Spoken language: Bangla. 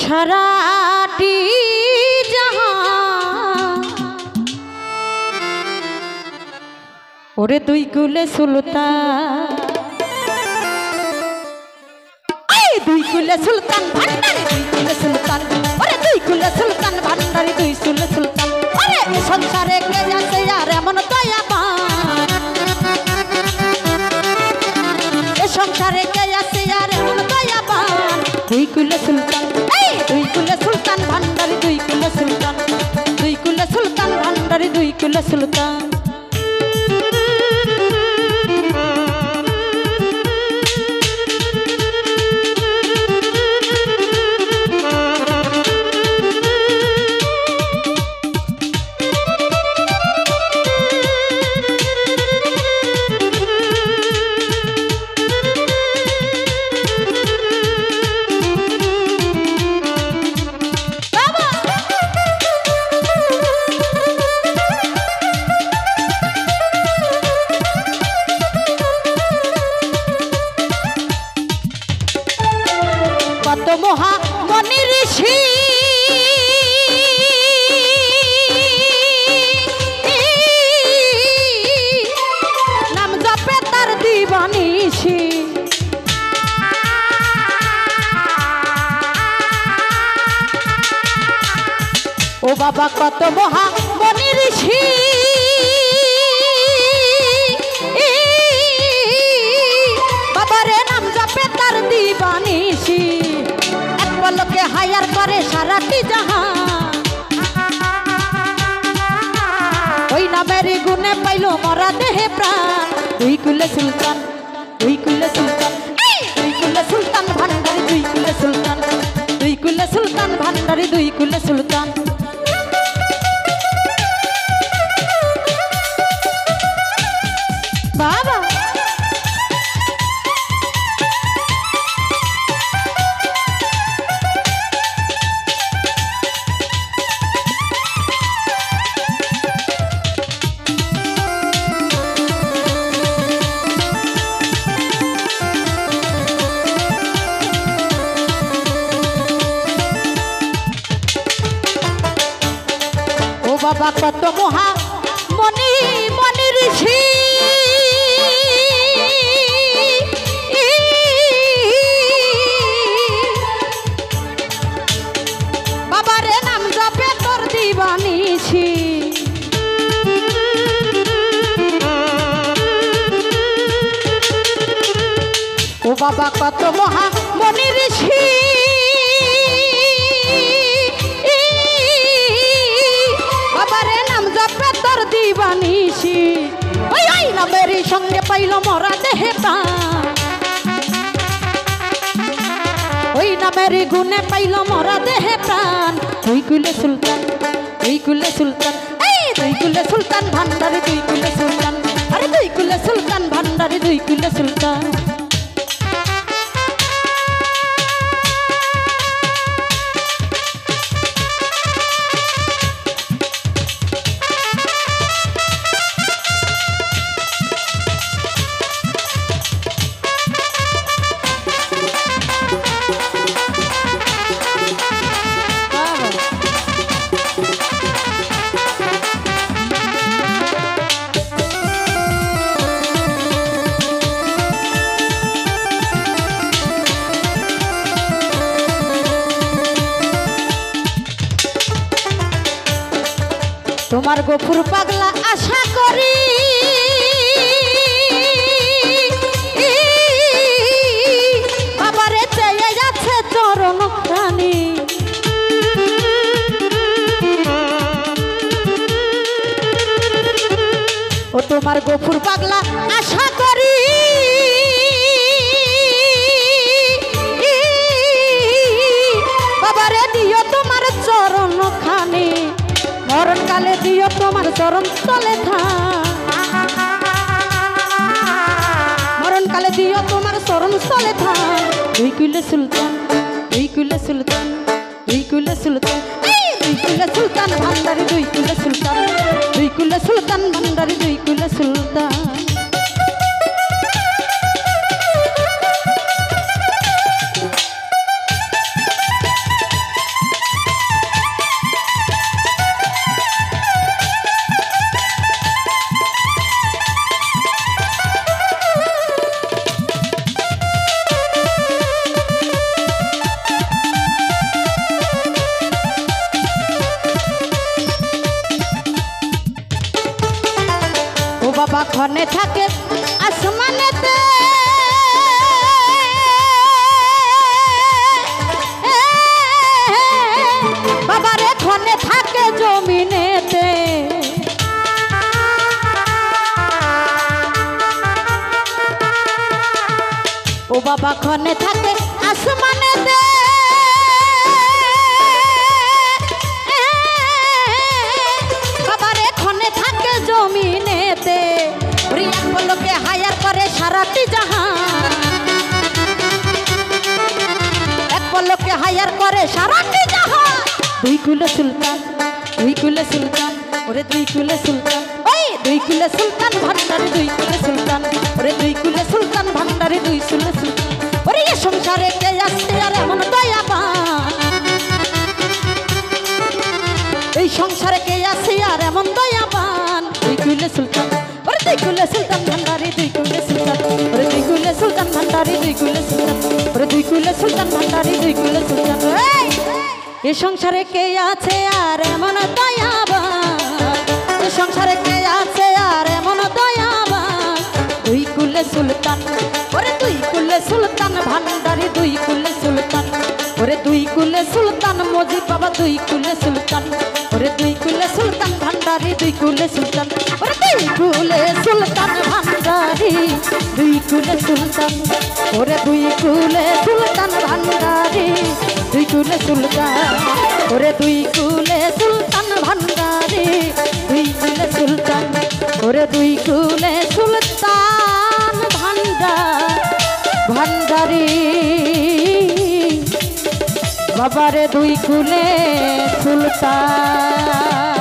সারাটি জাহান ওরে দুই কুলে সুলতান, দুই কুলে সুলতান ভান্ডারি, দুই কুলে সুলতান, ওরে দুই কুলে সুলতান ভান্ডারি, দুই কুলে সুলতান। আরে এ সংসারে কে আছে আর এমন দয়াবান, এ সংসারে কে আছে আর এমন দয়াবান। দুই কুলে সুলতান, দুই কুলে সুলতান ভান্ডারি, দুই কুলে সুলতান, দুই কুলে সুলতান ভান্ডারি, দুই কুলে সুলতান। কত মহা মনি ঋষি নাম জপে তার দিবানিশি, ও বাবা কত মহা মনি ঋষি বাবারে নাম জপে তার দিবানিশি, এক পলকে হায়ার করে সারাটি জাহান। ওই নামের গুণে পাইল মরা দেহে প্রাণ। দুই কুলে সুলতান, দুই কুলে সুলতান, দুই কুলে সুলতান ভান্ডারি, দুই কুলে সুলতান, দুই কুলে সুলতান ভান্ডারি, দুই কুলে সুলতান। বাবা বাবা কত মহা মনি মনি ঋষি বাবারে নাম জপে তোর দিবানিশি, ও বাবা কত মহা মনি ঋষি বাবারে নাম জপে তোর দিবানিশি, ওই ওই নামের সঙ্গে পাইল মরা দেহে প্রাণ। ওই নামের গুণে পাইল মরা দেহে প্রাণ। দুই কুলে সুলতান, দুই কুলে সুলতান, দুই কুলে সুলতান ভান্ডারি, দুই কুলে সুলতান, আরে দুই কুলে সুলতান ভান্ডারি, দুই কুলে সুলতান। তোমার গফুর পাগলা আশা করি, বাবারে চেয়ে যাচ্ছে চরণ প্রাণী। ও তোমার গফুর পাগলা আশা করি, বাবারে দিও তোমার চরণ খানি, মরণ কালে দিও তোমার চরণ তলে থাক, মরণ কালে দিও তোমার চরণ তলে থাক। দুই কুলে সুলতান, দুই কুলে সুলতান, দুই কুলে সুলতান, দুই কুলে সুলতান ভান্ডারি, দুই কুলে সুলতান, দুই কুলে সুলতান ভান্ডারি, দুই কুলে সুলতান। ক্ষণে থাকে আসমানেতে, বাবারে ক্ষণে থাকে জমিনেতে। ও বাবা ক্ষণে থাকে আসমানেতে, বাবারে ক্ষণে থাকে জমিনেতে। এক পলকে হায়ার করে সারাটি জাহান, এক পলকে হায়ার করে সারাটি জাহান। দুই কুলে সুলতান, দুই কুলে সুলতান, ওরে দুই কুলে সুলতান, ওই দুই কুলে সুলতান ভান্ডারে দুই কুলে সুলতান, ওরে দুই কুলে সুলতান ভান্ডারে দুই কুলে সুলতান। ওরে এ সংসারে কে আসছে আর এমন দয়াবান, এই সংসারে কে আসে আর এমন দয়াবান। দুই কুলে সুলতান, ওরে দুই কুলে সুলতান ভান্ডারে দুই কুলে সুলতান, ওরে দুই কুলে সুলতান ভান্ডারে দুই কুলে সুলতান, ওরে দুই কুলে সুলতান ভান্ডারে দুই কুলে সুলতান। এ সংসারে কে আছে আর এমন দয়াবান, এ সংসারে কে আছে আর এমন দয়াবান। দুই কুলে সুলতান, ওরে দুই কুলে সুলতান ভান্ডারে দুই কুলে সুলতান, ওরে দুই কুলে সুলতান মজিদ বাবা দুই কুলে সুলতান, ওরে দুই কুলে সুলতান ভান্ডারে দুই কুলে সুলতান, ওরে দুই কুলে সুলতান ভান্ডারে দুই কুলে সুলতান, ওরে দুই কুলে সুলতান ভান্ডারে দুই কুলে সুলতান, ওরে দুই কুলে সুলতান ভান্ডারে দুই কুলে সুলতান, ওরে দুই কুলে সুলতান ভান্ডারে বাবারে দুই কুলে সুলতান।